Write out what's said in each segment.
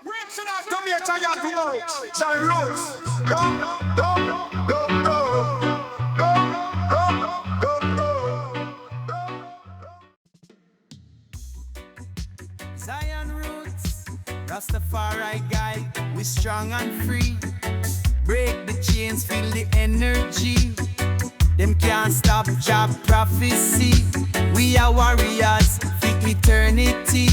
Reaching out to me, I got to know. Some roots. Go, go, go, go. Zion roots, Rastafari guy, we strong and free. Break the chains, feel the energy. Them can't stop job prophecy. We are warriors for eternity.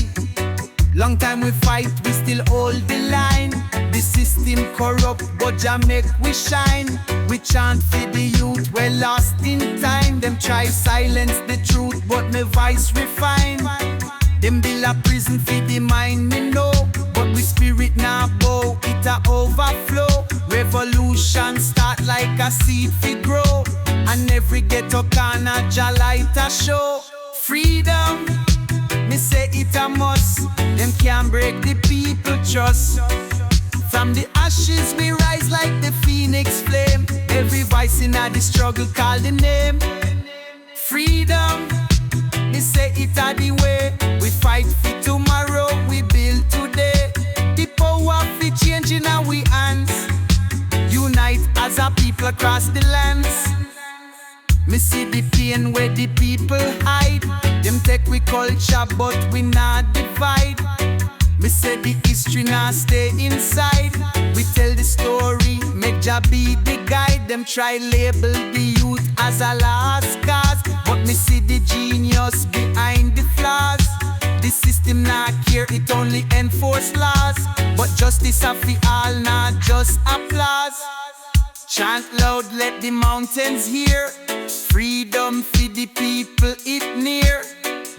Long time we fight, we still hold the line. The system corrupt, but Jah make we shine. We chant for the youth, we're lost in time. Them try silence the truth, but my voice refine. Them build a prison for the mind, me know. But we spirit now bow, it a overflow. Revolution start like a seed fi grow. And every ghetto corner Jah light a show. Freedom, me say it a must. Them can't break the people trust. From the ashes we rise like the phoenix flame. Every voice in the struggle call the name. Freedom, me say it a the way. We fight for tomorrow, we build today. The power fi change in our hands. Unite as a people across the lands. Me see the pain where the people hide. Them take we culture but we not divide. Me say the history not stay inside. We tell the story, make Jah be the guide. Them try label the youth as a lost cause, but me see the genius behind the flaws. The system not care, it only enforce laws. But justice a fi all, not just applause. Chant loud, let the mountains hear. Freedom for the people, it near.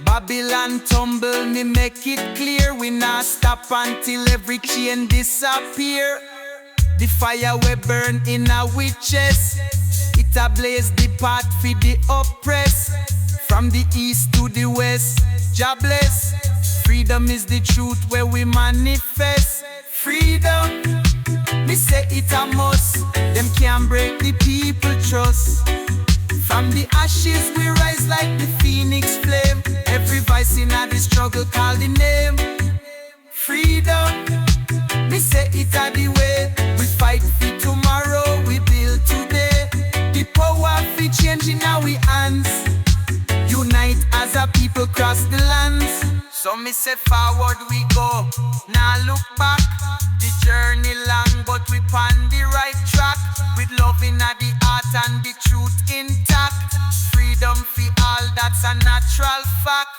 Babylon tumble, me make it clear. We not stop until every chain disappear. The fire we burn in our witches, it a blaze the path for the oppressed. From the east to the west, Jah bless. Freedom is the truth where we manifest. Freedom, me say it a must. Them can't break the people trust. From the ashes we rise like the phoenix flame. Every voice in the struggle call the name. Freedom, me say it a the way. We fight for tomorrow, we build today. The power fi change in our hands. Unite as a people cross the lands. So me say forward we go, now look back. The journey long but we on the right track. With love in the heart and the truth intact. Freedom for all, that's a natural fact.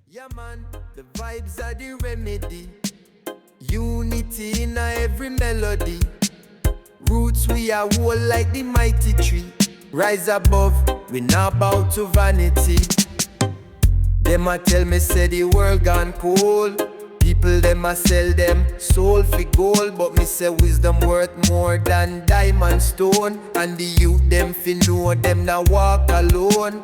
Yeah man, the vibes are the remedy. Unity in every melody. Roots we are whole like the mighty tree. Rise above, we not bow to vanity. Them a tell me say the world gone cold. People them a sell them soul for gold. But me say wisdom worth more than diamond stone. And the youth them fi know them not walk alone.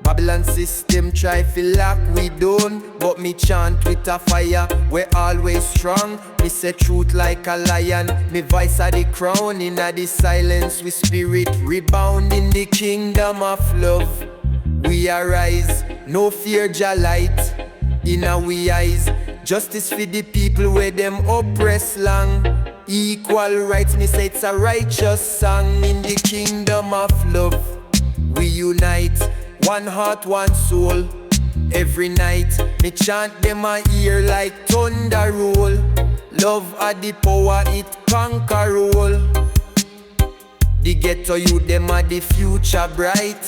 Babylon system try feel like we don't. But me chant with a fire, we're always strong. Me say truth like a lion, me voice are the crown. In the silence we spirit rebound in the kingdom of love. We arise, no fear Jah light in our eyes. Justice for the people where them oppress long. Equal rights, me say it's a righteous song. In the kingdom of love we unite. One heart, one soul. Every night, me chant them a ear like thunder roll. Love are the power, it conquer all. The ghetto youth, them are the future bright.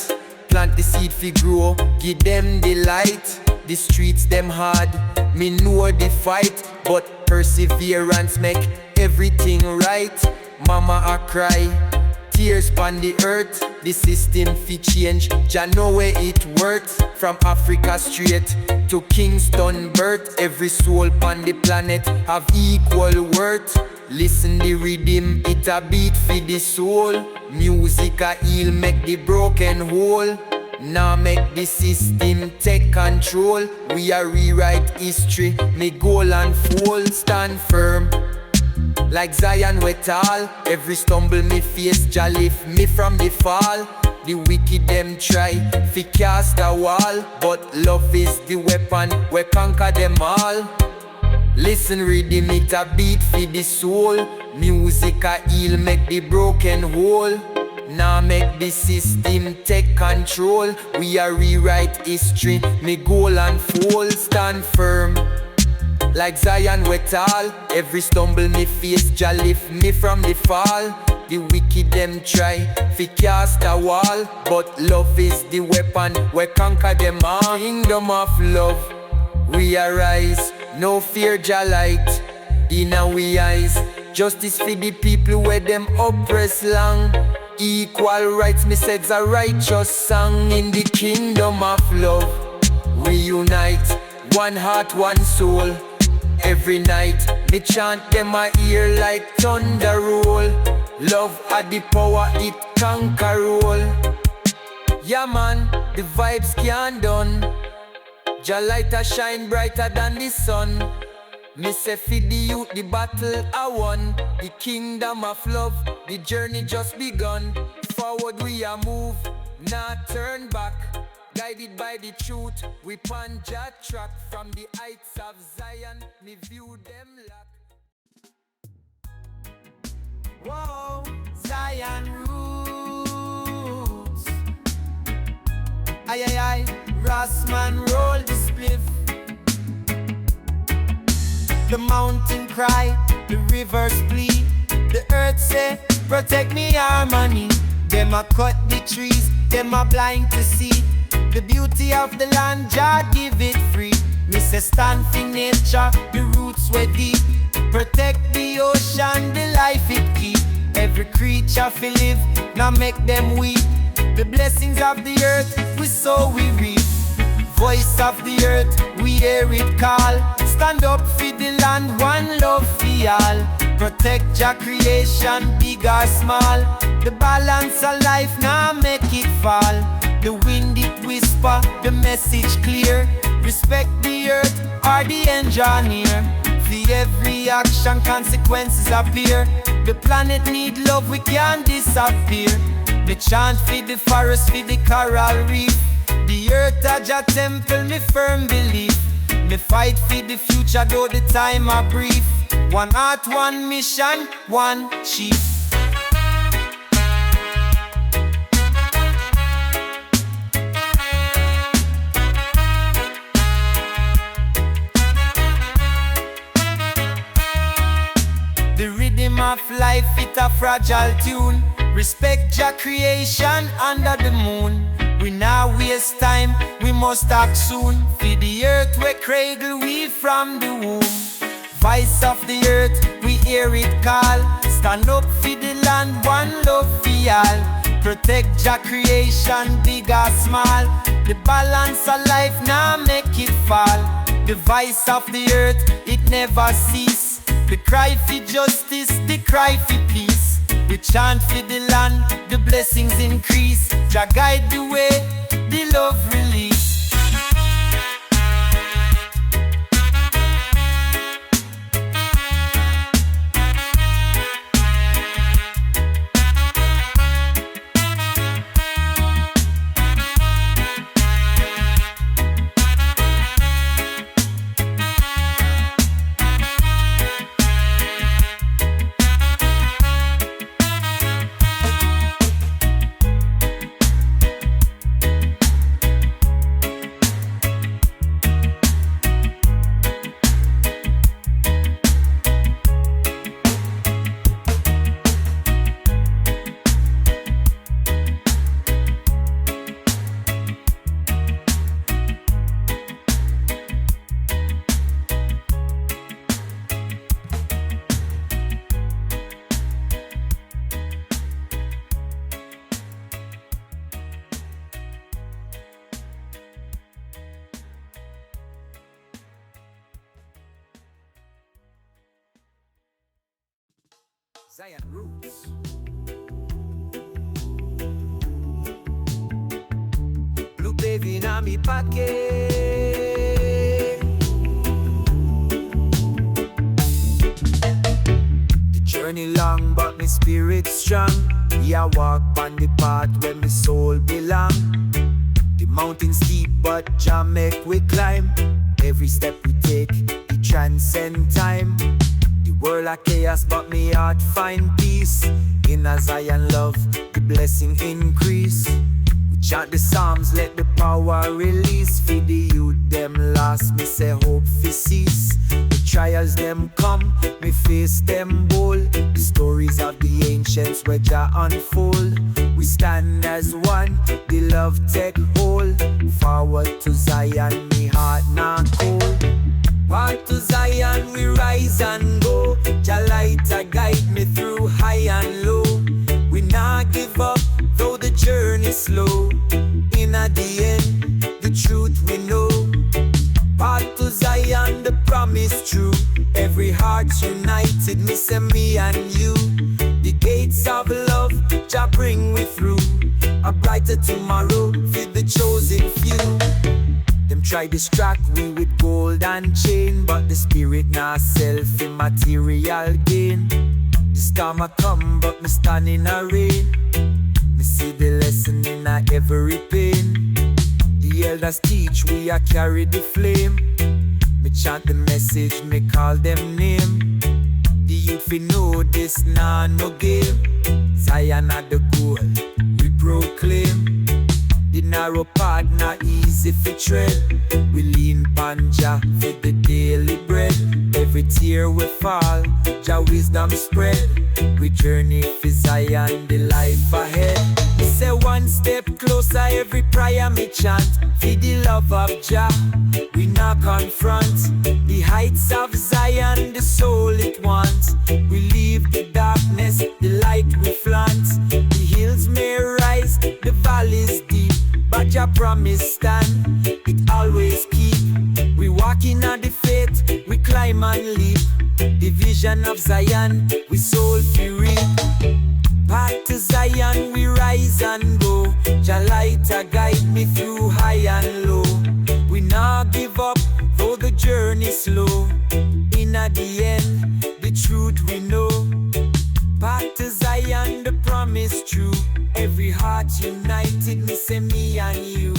Plant the seed fi grow, give them the light. The streets them hard, me know the fight. But perseverance make everything right. Mama a cry, tears pon the earth. The system fi change, Jah know where it works. From Africa straight to Kingston birth. Every soul pon the planet have equal worth. Listen the rhythm, it a beat for the soul. Music a heal, make the broken whole. Now make the system take control. We a rewrite history, make goal unfold. Stand firm like Zion we tall. Every stumble me face, Jah lift me from the fall. The wicked them try fi cast a wall, but love is the weapon we conquer them all. Listen rhythm, it a beat for the soul. Music a heal, make the broken whole. Now make the system take control. We a rewrite history, me goal unfold. Stand firm like Zion we tall. Every stumble me face, Jah lift me from the fall. The wicked them try fi cast a wall, but love is the weapon we conquer them all. Kingdom of love, we arise. No fear, Jah light in our eyes. Justice for the people where them oppress long. Equal rights, me said's a righteous song. In the kingdom of love, we unite. One heart, one soul. Every night, me chant them a ear like thunder roll. Love had the power, it conquer roll. Yeah man, the vibes can't done. Jah light a shine brighter than the sun. Me say for the youth the battle I won. The kingdom of love, the journey just begun. Forward we a move, not turn back. Guided by the truth, we pan Jah track. From the heights of Zion, me view them lack. Whoa, Zion roots. Aye aye aye, Rasman roll the spliff. The mountain cry, the rivers plead. The earth say, protect me harmony. Them a cut the trees, them a blind to see the beauty of the land, Jah give it free. Me say stand for nature, the roots were deep. Protect the ocean, the life it keep. Every creature feel live, now make them weep. The blessings of the earth, we sow, we reap. Voice of the earth, we hear it call. Stand up for the land, one love for all. Protect Jah creation, big or small. The balance of life, now make it fall. The wind it whisper, the message clear. Respect the earth or the engineer. For every action, consequences appear. The planet need love, we can't disappear. The chant for the forest, for the coral reef. The earth a Jah temple, me firm belief. Me fight for the future, though the time a brief. One heart, one mission, one chief. The rhythm of life, it a fragile tune. Respect Jah creation under the moon. We now waste time, we must act soon. For the earth we cradle we from the womb. Voice of the earth, we hear it call. Stand up for the land, one love for all. Protect Jah creation, big or small. The balance of life, now make it fall. The voice of the earth, it never cease. The cry for justice, the cry for peace. We chant for the land, the blessings increase. Jah guide the way, the love release. Zion roots. Blue baby in me pocket. The journey long, but my spirit strong. Yeah, walk on the path where my soul belong. The mountain steep, but Jah make we climb. Every step we take, it transcend time. The world a chaos, but me heart find peace. In a Zion love, the blessing increase. We chant the Psalms, let the power release. For the youth them lost, me say hope fi cease. The trials them come, me face them bold. The stories of the ancients where Jah unfold. We stand as one, the love take hold. Forward to Zion, me heart not cold. Part to Zion, we rise and go. Jah light a guide me through high and low. We not give up, though the journey slow. In at the end, the truth we know. Part to Zion, the promise true. Every heart united, me say me and you. The gates of love, Jah bring we through. A brighter tomorrow for the chosen few. Them try distract we with gold and chain, but the spirit not self in material gain. The storm a come, but me stand in a rain. Me see the lesson in a every pain. The elders teach, we a carry the flame. Me chant the message, me call them name. The youth fi know this nah no game. Zion at the goal, we proclaim. The narrow path not easy fi tread. We lean pon Jah for the daily bread. Every tear we fall, Jah wisdom spread. We journey for Zion, the life ahead. We say one step closer, every prayer me chant. For the love of Jah, we not confront. The heights of Zion, the soul it wants. We leave the darkness, the light we flaunt. The hills may rise, the valleys deep, but Jah promise stand, it always keep. We walk in on the faith, we climb and leap. The vision of Zion, we soul fi reap. Back to Zion, we rise and go. Jah light a guide me through high and low. We not give up, though the journey slow. In at the end, the truth we know. Back to Zion, the promise true. Every heart united, me say me and you.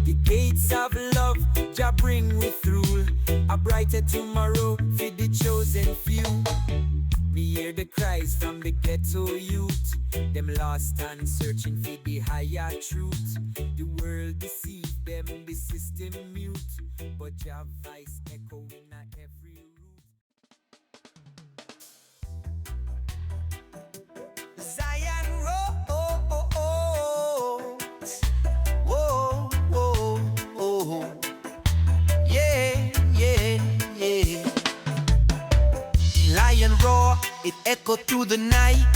The gates of love, Jah bring we through. A brighter tomorrow for the chosen few. Me hear the cries from the ghetto youth. Them lost and searching for the higher truth. The world deceived them, the system mute. But Jah voice echoing at every root. Zion road. Whoa, whoa, whoa. Yeah, yeah, yeah. The lion roar, it echoed through the night.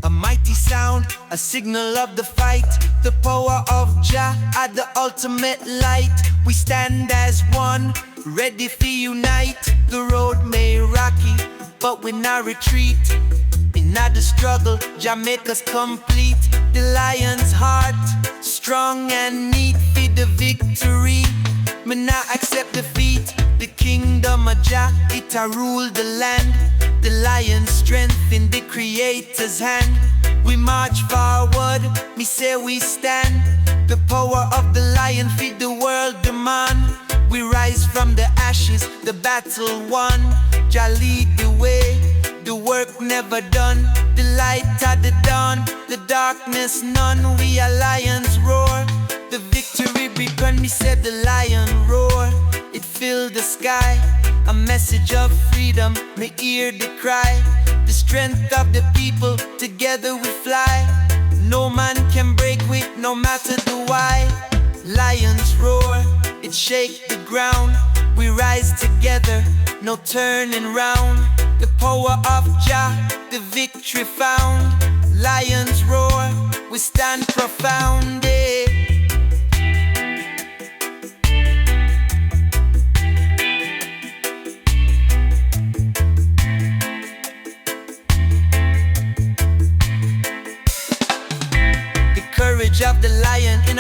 A mighty sound, a signal of the fight. The power of Jah at the ultimate light. We stand as one, ready to unite. The road may rocky, but we not retreat. In the struggle, Jah make us complete. The lion's heart, strong and neat for the victory. Me not accept defeat. The kingdom of Jah, it a rule the land. The lion's strength in the Creator's hand. We march forward, me say we stand. The power of the lion feed the world demand. We rise from the ashes, the battle won. Jah lead the way, the work never done. The light at the dawn, the darkness none. We are lions roar, the victory begun. Me said the lion roar, it filled the sky. A message of freedom, me hear the cry. The strength of the people, together we fly. No man can break with, no matter the why. Lions roar, it shake the ground. We rise together, no turning round. The power of Jah, the victory found. Lions roar, we stand profound, yeah.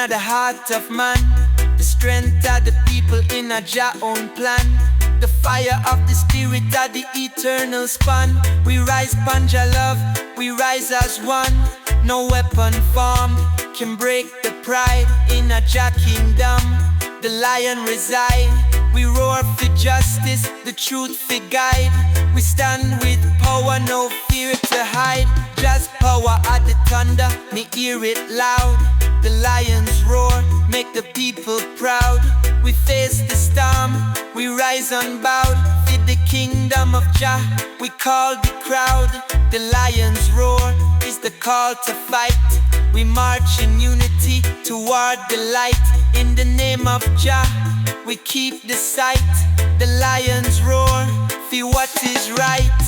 the heart of man. The strength of the people in a Jah own plan. The fire of the spirit of the eternal span. We rise Panja love, we rise as one. No weapon formed can break the pride in a Jah kingdom. The lion reside. We roar for justice, the truth for guide. We stand with power, no fear to hide. Just power at the thunder, me hear it loud. The lions roar, make the people proud. We face the storm, we rise unbowed. For the kingdom of Jah, we call the crowd. The lions roar is the call to fight. We march in unity toward the light. In the name of Jah, we keep the sight. The lions roar, feel what is right.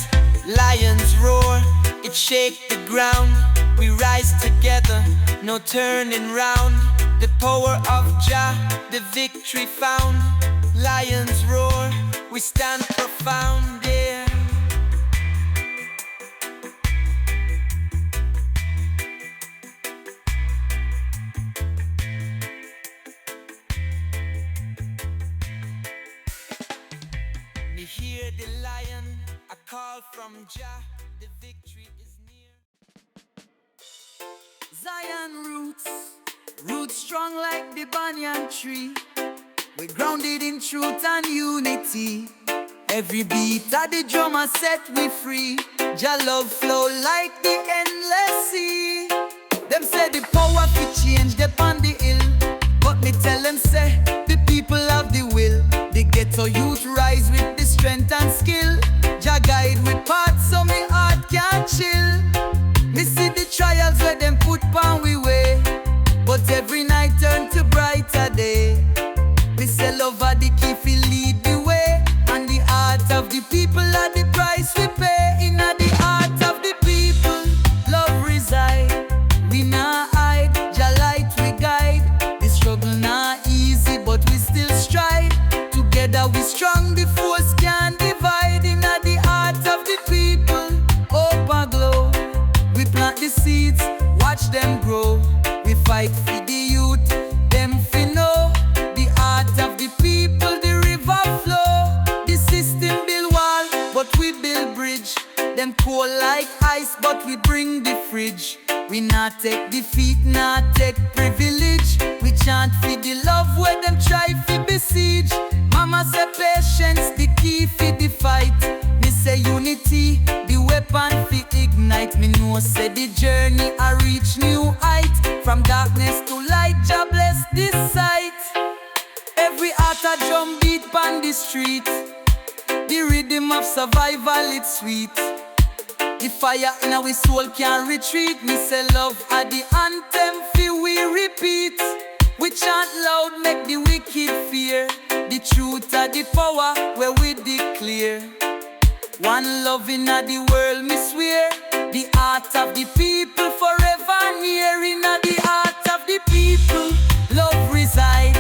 Lions roar, it shake the ground. We rise together, no turning round. The power of Jah, the victory found. Lions roar, we stand profound, yeah. Me hear the lion, a call from Jah, the victory is near. Zion roots, roots strong like the banyan tree. We grounded in truth and unity. Every beat of the drummer set we free. Jah love flow like the endless sea. Them say the power to change upon the hill, but me tell them say the people have the will. The ghetto youth rise with the strength and skill. Jah guide with paths so me heart can chill. Me see the trials where them put on we way, but every night turn to brighter day. We say love are the key fi lead the way, and the heart of the people are the price we pay. Inna the heart of the people, love reside. We nah hide, Jah light we guide. The struggle nah easy, but we still strive. Together we strong, the force can't divide. Inna the heart of the people, hope and glow. We plant the seeds, watch them grow. We fight for the youth, them fi know. The heart of the people, the river flow. The system build wall, but we build bridge. Them cold like ice, but we bring the fridge. We not take defeat, not take privilege. We chant for the love where them try to besiege. Mama say patience, the key for the fight. Me say unity, the weapon fi ignite. Me know say the journey I reach new height. From darkness to light, Jah bless this sight. Every heart a drum beat pan the street. The rhythm of survival, it's sweet. The fire in our soul can't retreat. Me say love are the anthem fi we repeat. We chant loud, make the wicked fear. The truth are the power where we declare. One love in the world, me swear. The heart of the people forever near. In the heart of the people, love reside.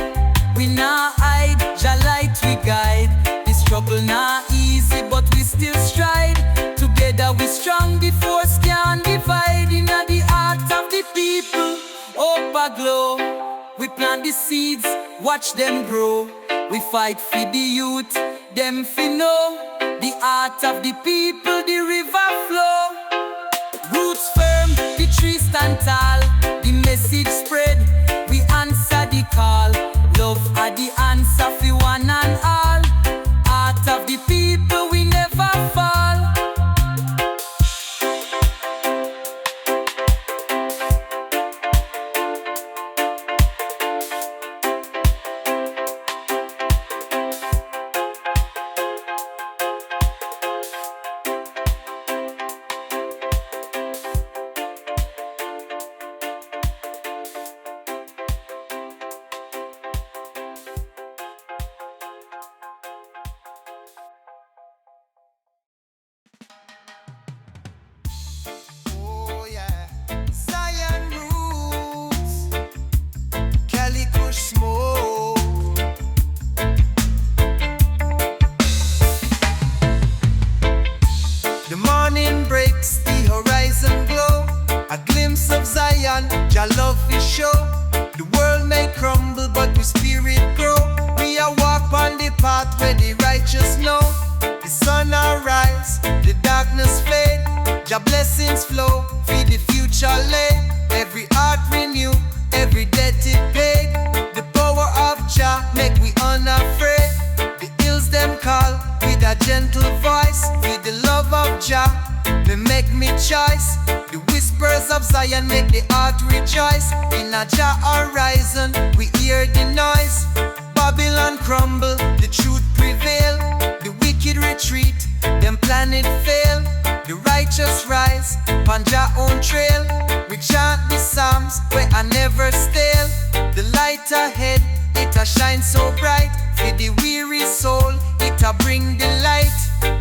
We nah hide, Jah light we guide. The struggle nah easy, but we still strive. Together we strong, the force can't divide. In the heart of the people, hope a glow. We plant the seeds, watch them grow. We fight for the youth, them fi know. The heart of the people, the river flow. Roots firm, the tree stand tall. The message spread, we answer the call. Love are the answer for one and all. Heart of the people, we never fall. choice. The whispers of Zion make the heart rejoice. In a Jah horizon, we hear the noise. Babylon crumble, the truth prevail. The wicked retreat, them planet fail. The righteous rise, on Jah own trail. We chant the psalms where I never stale. The light ahead, it a shine so bright. For the weary soul, it a bring the light.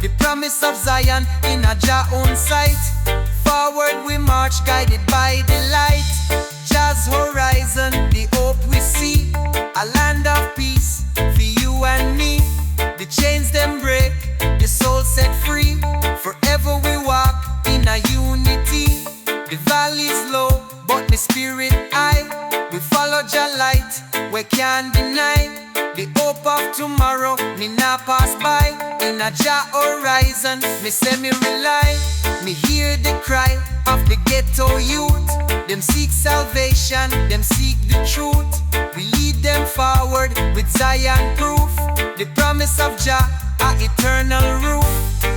The promise of Zion in a Jah own sight. Forward we march, guided by the light. Jah's horizon, the hope we see. A land of peace for you and me. The chains them break, the soul set free. Forever we walk in a unity. The valley's low, but the spirit high. We follow Jah light, we can't deny. The hope of tomorrow, me not pass by. In a Jah horizon, me say me rely. Me hear the cry of the ghetto youth. Them seek salvation, them seek the truth. We lead them forward with Zion proof. The promise of Jah, a eternal roof.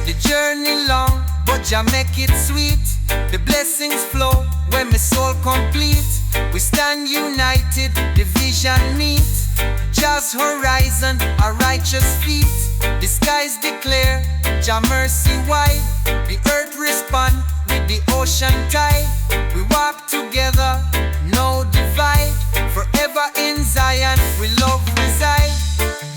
The journey long, but Jah make it sweet. The blessings flow when my soul complete. We stand united, the vision meet. Jah's horizon, a righteous feet. The skies declare Jah mercy wide. The earth respond with the ocean tide. We walk together, no divide. Forever in Zion, we love reside.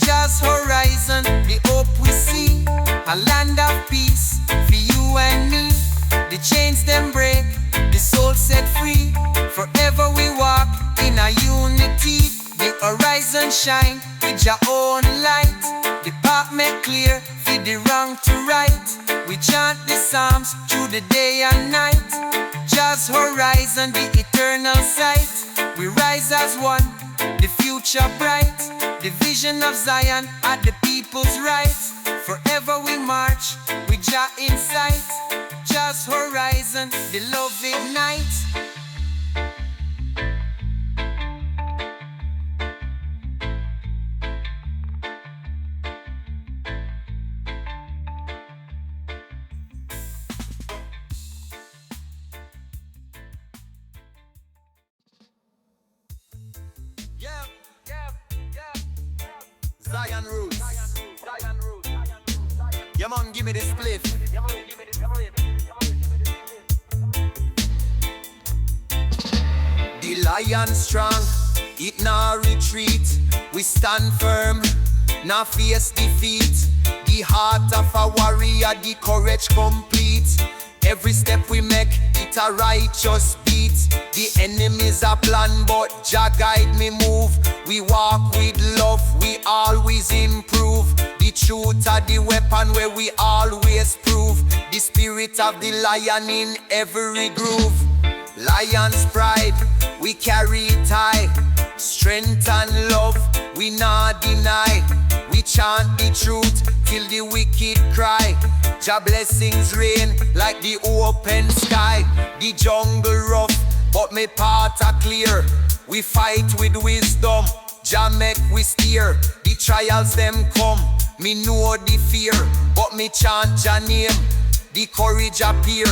Jah's horizon, the hope we see. A land of peace for you and me. The chains them break, the soul set free. Forever we walk in a unity. The horizon shine with Jah own light. The path make clear for the wrong to right. We chant the psalms through the day and night. Jah's horizon, the eternal sight. We rise as one, the future bright. The vision of Zion at the people's right. Forever we march with Jah in sight. Jah's horizon, the love ignite. Zion roots. Yeah man, give me the spliff. The lion strong, it nah retreat. We stand firm, nah face defeat. The heart of a warrior, the courage complete. Every step we make, it a righteous beat. The enemies a plan, but Jah guide me move. We walk with love, we always improve. The truth are the weapon where we always prove. The spirit of the lion in every groove. Lion's pride, we carry it high. Strength and love, we not deny. We chant the truth till the wicked cry. Jah blessings rain like the open sky. The jungle rough, but me path are clear. We fight with wisdom, Jah make we steer. The trials them come, me know the fear, but me chant Jah name, the courage appear.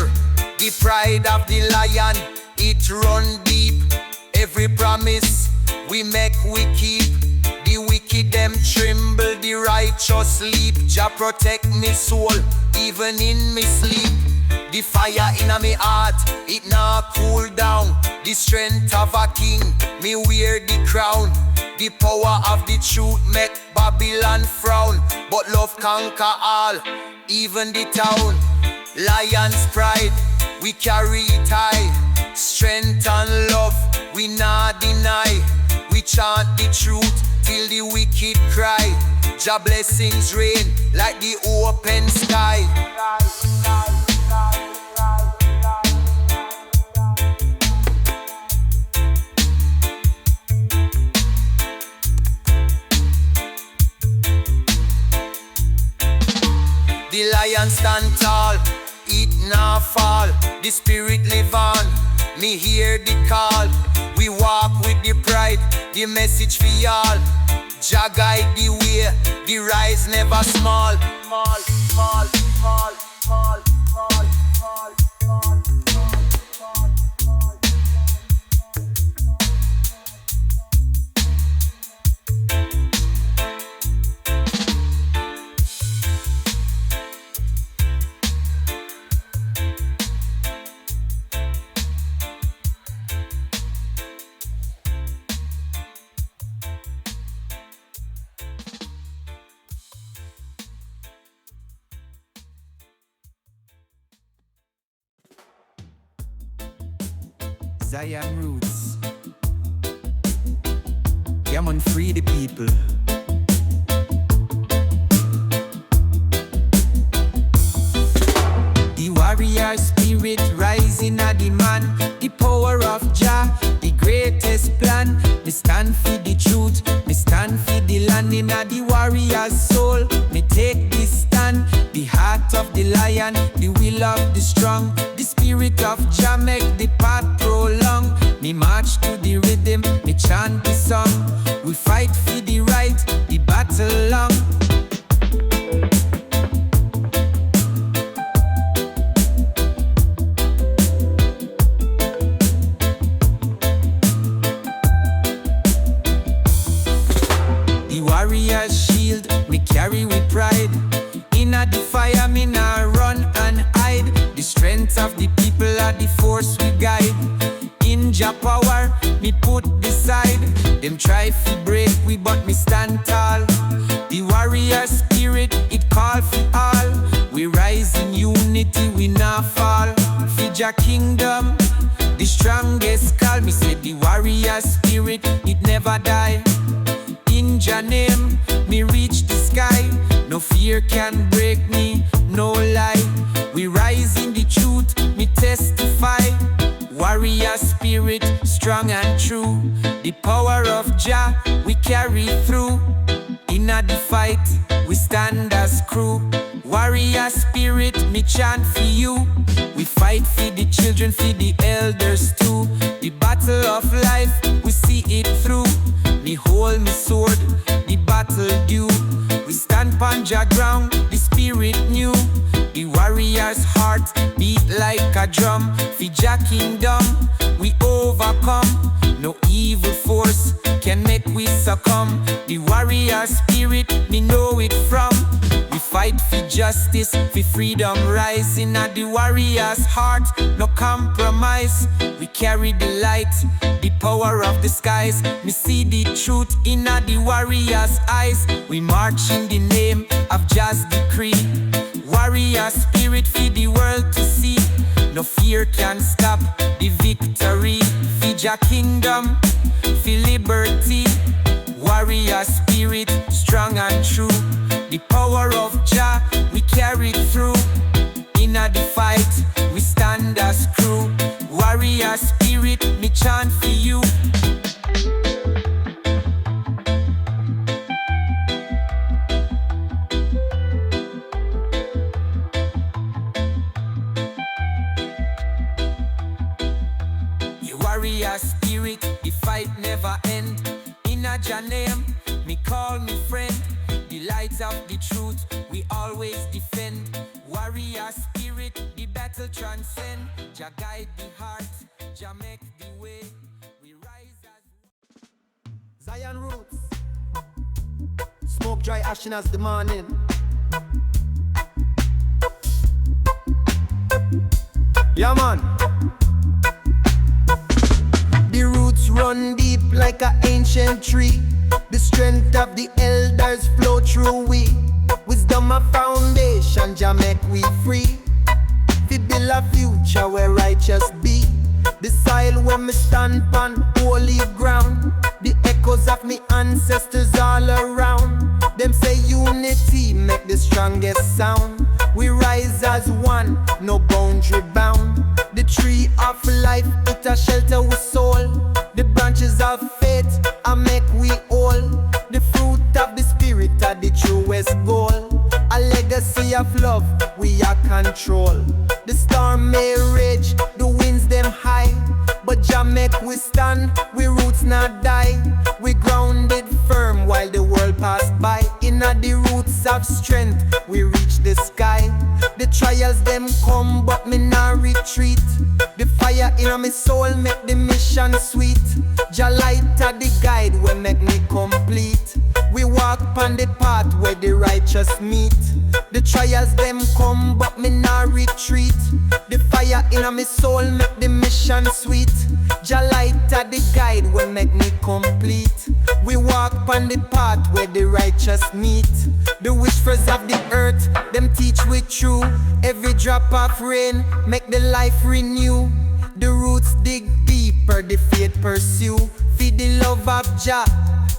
The pride of the lion, it run deep. Every promise we make we keep. The wicked them tremble, the righteous sleep. Jah protect me soul, even in me sleep. The fire in me heart, it nah cool down. The strength of a king, me wear the crown. The power of the truth make Babylon frown. But love conquer all, even the town. Lion's pride, we carry it high. Strength and love, we not deny. We chant the truth till the wicked cry. Jah blessings rain like the open sky. The lion stand tall, it nah fall. The spirit live on, me hear the call. We walk with the pride, the message for y'all. Jah guide the way, the rise never small. Small, small, small, small, small, small, small. Zion roots. Come on, free the people. The warrior spirit rising a the man. The power of Jah, the greatest plan. Me stand for the truth, me stand for the land. In a the warrior's soul, me take this stand. The heart of the lion, the will of the strong. The spirit of Jah make the path prolong. Me march to the rhythm, me chant the song. We fight for the right, the battle long. Warrior's shield, me carry with pride. Inna the fire, me nah run and hide. The strength of the people are the force we guide. In Jah power, me put beside. Them try to break we, but me stand tall. The warrior spirit, it call for all. We rise in unity, we nah fall. For Jah kingdom, the strongest call. Me say the warrior spirit, it never die. In Jah name, me reach the sky. No fear can break me, no lie. We rise in the truth, me testify. Warrior spirit, strong and true. The power of Jah, we carry through. Inna the fight, we stand as crew. Warrior spirit, me chant for you. We fight for the children, for the elders too. The battle of life, we see it through. Me hold me sword, the battle due. We stand pon Jah ground, the spirit new. The warrior's heart beat like a drum. For Jah kingdom, we overcome. No evil force can make we succumb. The warrior spirit, me know it from. We fight for justice, for freedom rising at the warrior's heart. No compromise, we carry the light, the power of the skies. Me see the truth in the warrior's eyes. We march in the name of Jah's decree. Warrior spirit for the world to see. No fear can stop the victory. For Jah kingdom, for liberty. Warrior spirit, strong and true. The power of Jah, we carry through. In the fight, we stand as crew. Warrior spirit, me chant for you. Warrior spirit, the fight never end. In a Jah name, me call me friend. The light of the truth, we always defend. Warrior spirit, the battle transcend. Jah guide the heart, Jah make the way. We rise as Zion roots. Smoke dry ashen as the morning. Yeah man. The roots run deep like an ancient tree. The strength of the elders flow through we. Wisdom a foundation, Jah make we free. Fi build a future where righteous be. The soil where me stand on holy ground. The echoes of me ancestors all around. Them say unity make the strongest sound. We rise as one, no boundary bound. The tree of life, it a shelter with soul. The branches of faith, I make we all. The fruit of the spirit are the truest goal. A legacy of love, we are control. The storm may rage, the winds them high, but Jah make we stand, we roots not die. We grounded firm while the world pass by. Inna the roots of strength, we reach the sky. The trials them come, but me not retreat. The fire in my soul make the mission sweet. Jah light are the guide will make me complete. We walk on the path where the righteous meet. The trials them come, but me not retreat. The fire in my soul make the mission sweet. Jah light are the guide will make me complete. We walk on the path where the righteous meet. The wishers of the earth, them teach we true. Every drop of rain make the life renew. The roots dig deeper, the faith pursue. Feed the love of Jah,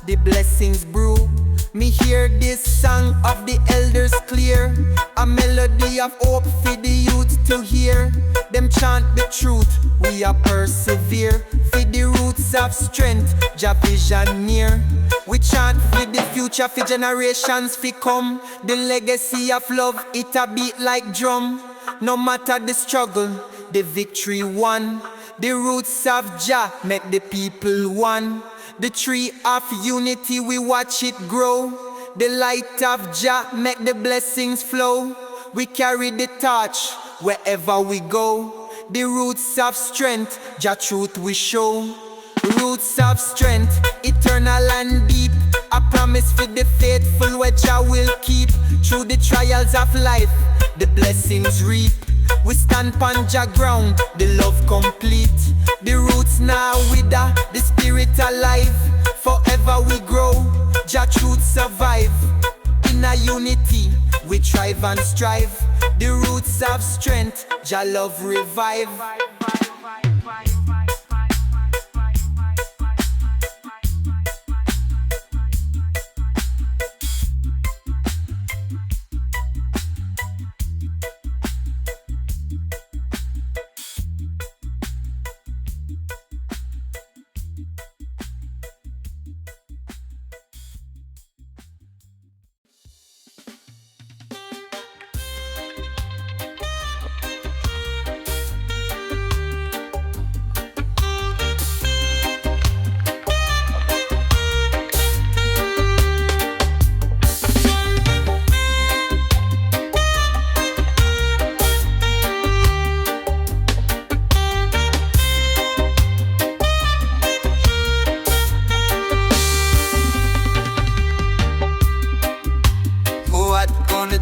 the blessings brew. Me hear this song of the elders clear, a melody of hope for the youth to hear. Them chant the truth, we are persevere. For the roots of strength, Jah vision near. We chant for the future, for generations fi come. The legacy of love, it a beat like drum. No matter the struggle, the victory won. The roots of Jah make the people one. The tree of unity, we watch it grow. The light of Jah make the blessings flow. We carry the torch wherever we go. The roots of strength, Jah truth we show. Roots of strength, eternal and deep. A promise for the faithful where Jah will keep. Through the trials of life, the blessings reap. We stand on Jah ground, the love complete. The roots now wither, the spirit alive. Forever we grow, Jah truth survive. In a unity, we thrive and strive. The roots of strength, Jah love revive.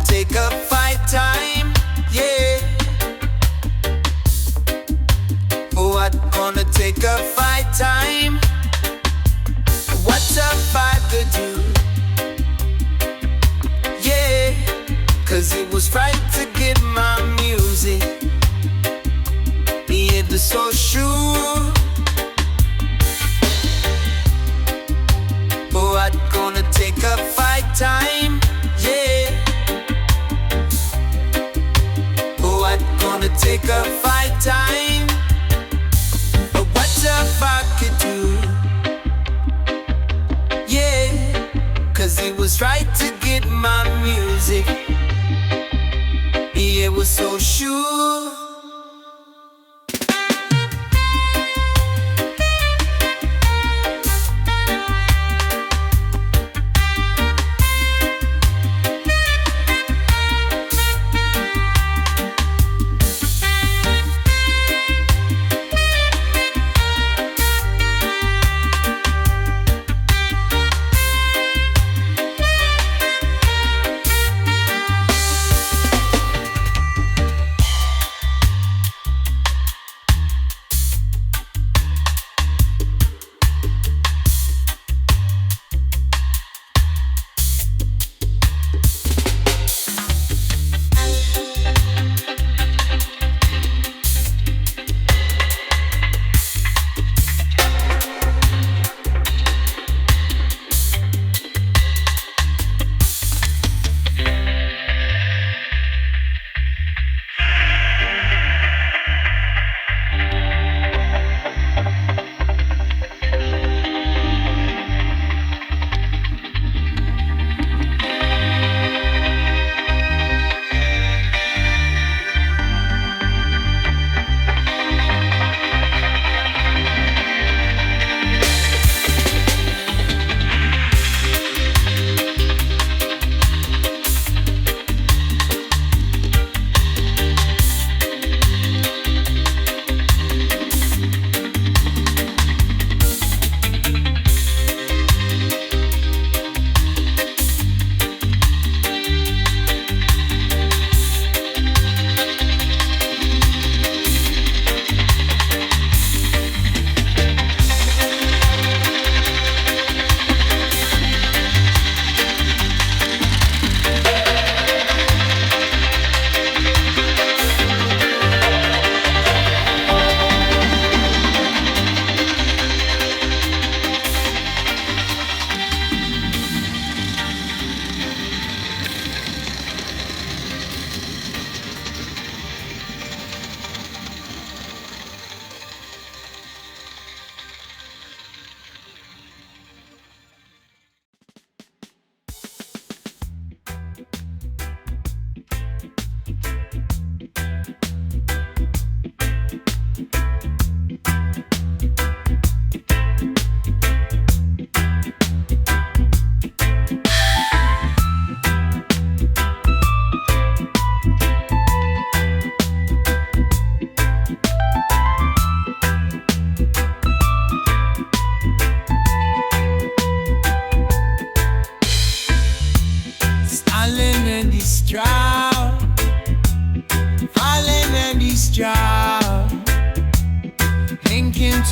Take a fight time, yeah. What gonna take a fight time? What if I could do? Yeah, cause it was right to get my music. Be it so sure. What gonna take a fight time? Yeah. Gonna take a fight time. But what if I could do? Yeah, cause it was right to get my music. Yeah, it was so sure.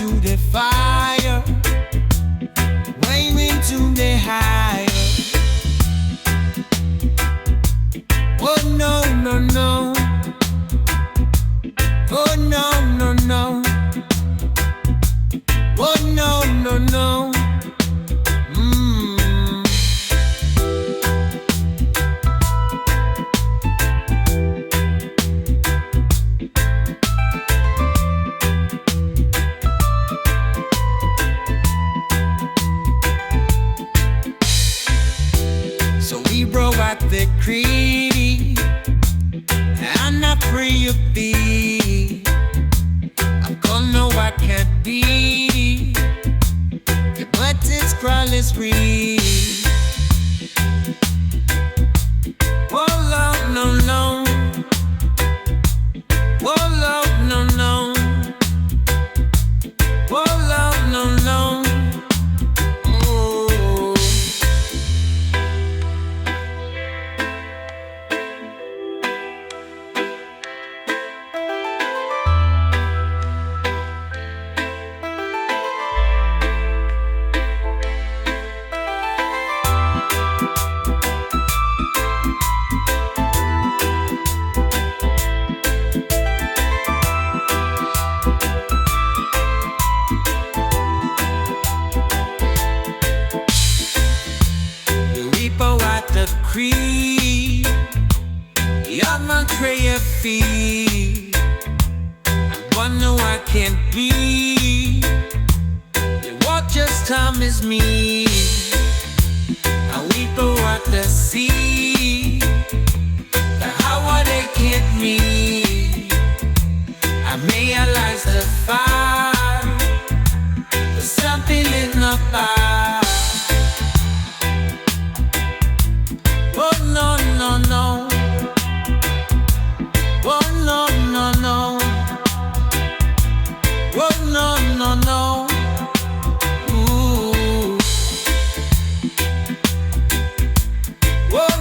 into the fire, way into the higher. Oh no, no, no. Oh no, no, no. Oh no, no, no. So we broke out the creed, and I pray you be. I'm gonna know I can't be, but it's crawler's free. Oh Lord, no, no. Oh Lord, no, no. Oh Lord, no, no. Oh. Creed, you're my prayer feed. I wonder I can't be. You walk just time as me. I weep out the sea. The how they can't meet. I realize the fire. There's something in the fire. Oh no, no, no. Oh no, no, no. Oh no, no, no. Ooh. Oh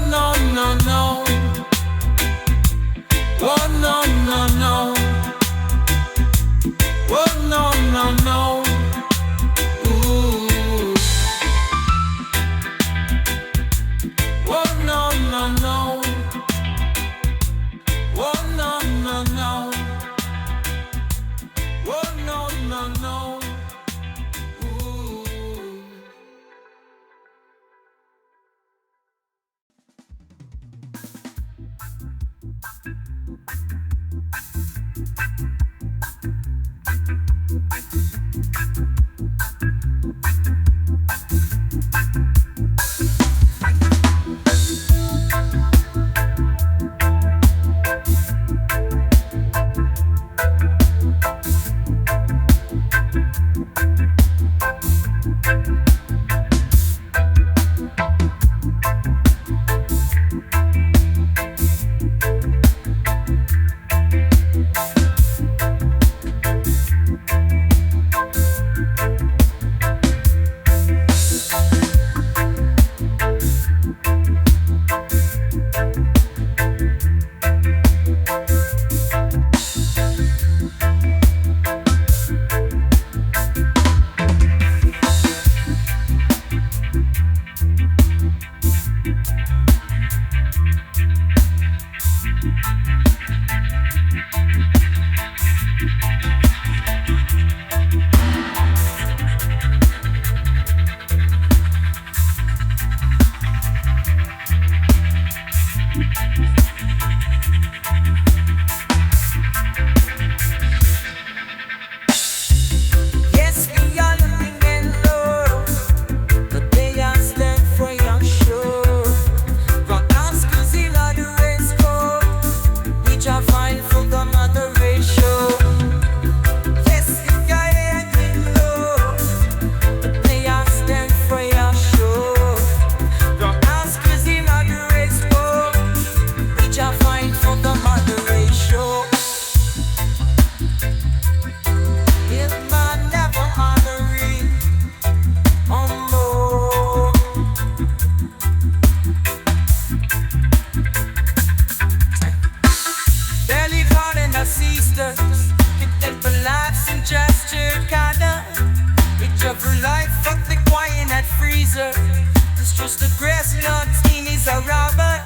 Just the grass not skin is a robber.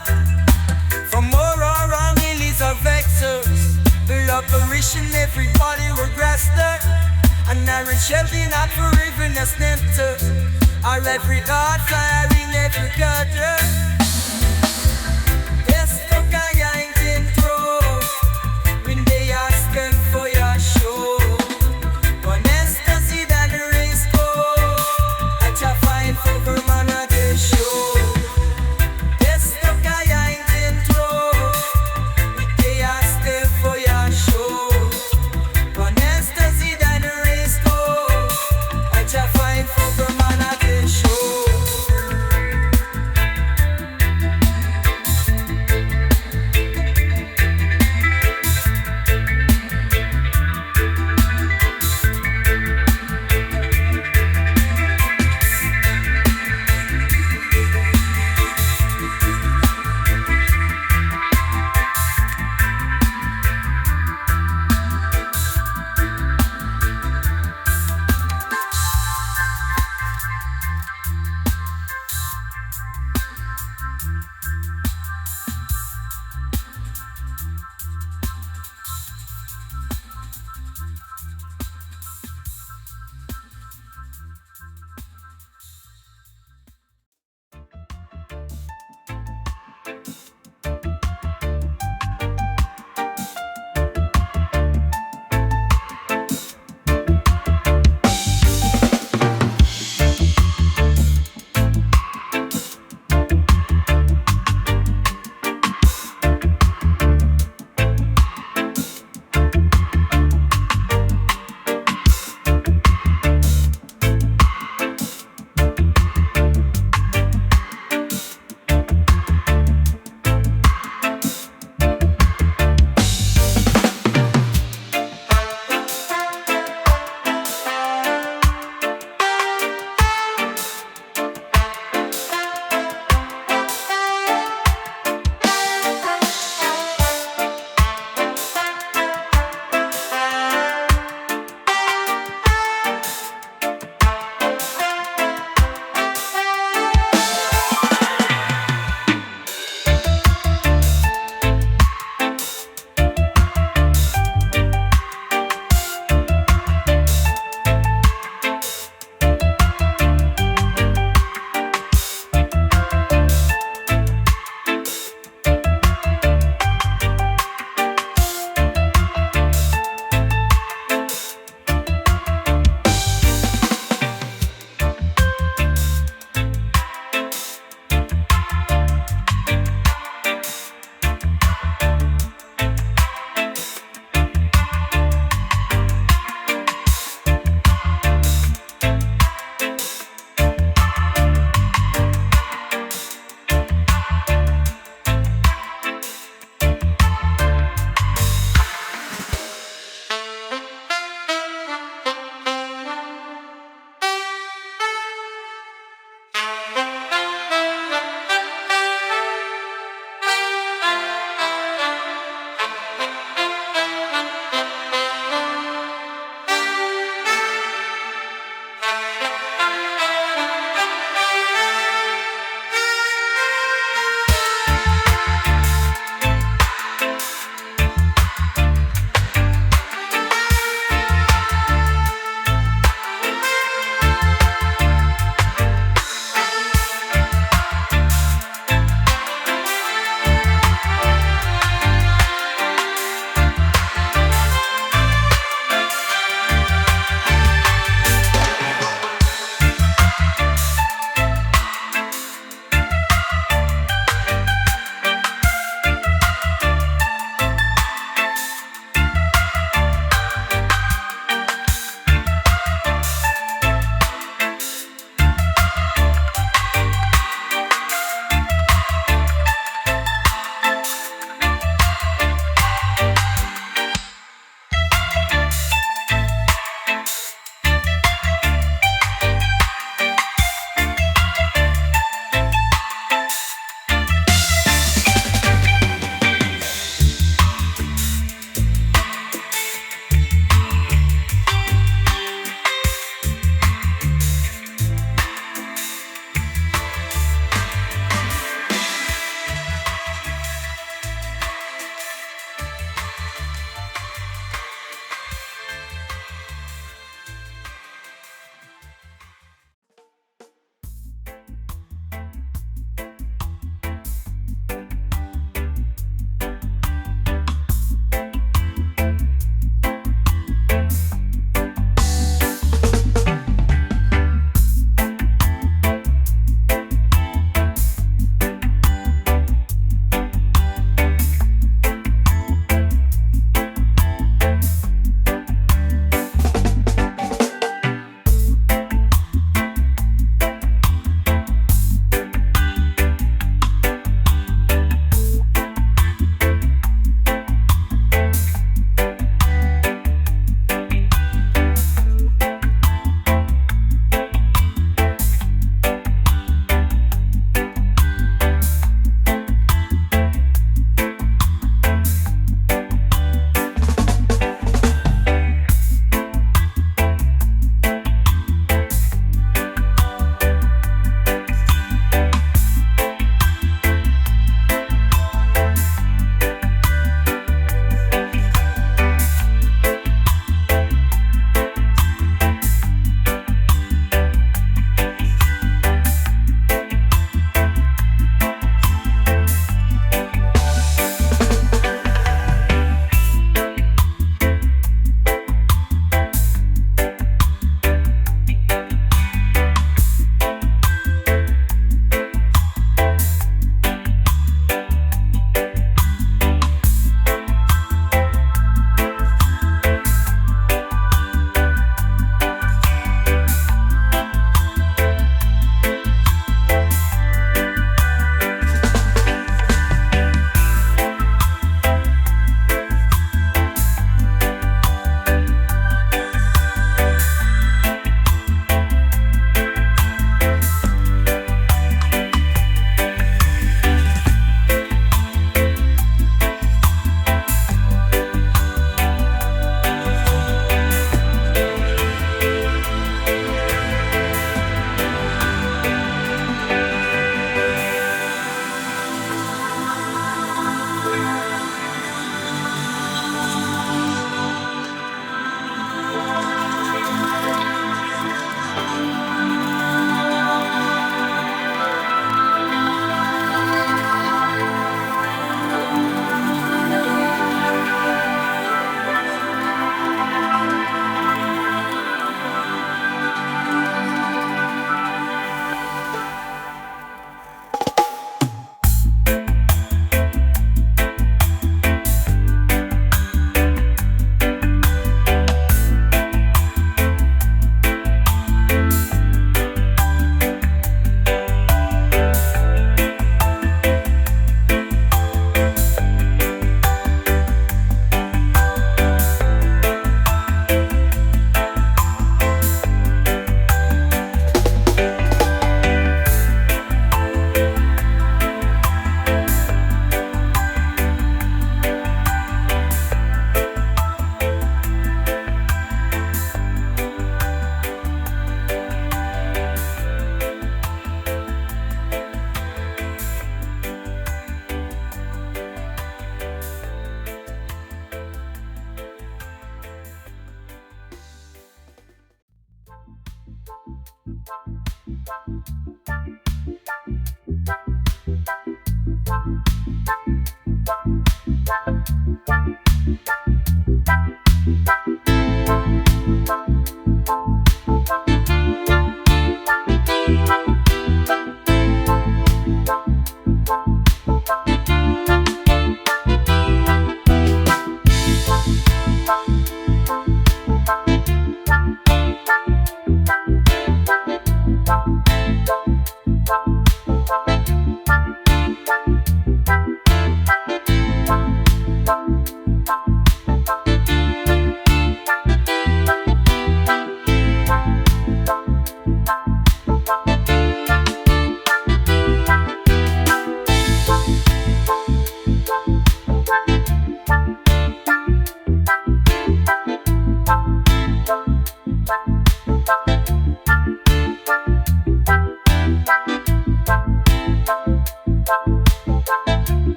From Aurora Hill is a vector. The operation everybody were graster. And I reach Shelby not for even a snifter. Or every heart firing every gutter. Yes, look I ain't in throw. When they asking for your show. When ecstasy that the race go. I try find for Vermont at the show. Yes, look I ain't in throw. When they asking for your show. When ecstasy that the race go. I try find for Vermont at the show.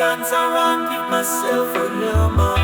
dance around, give myself a little more.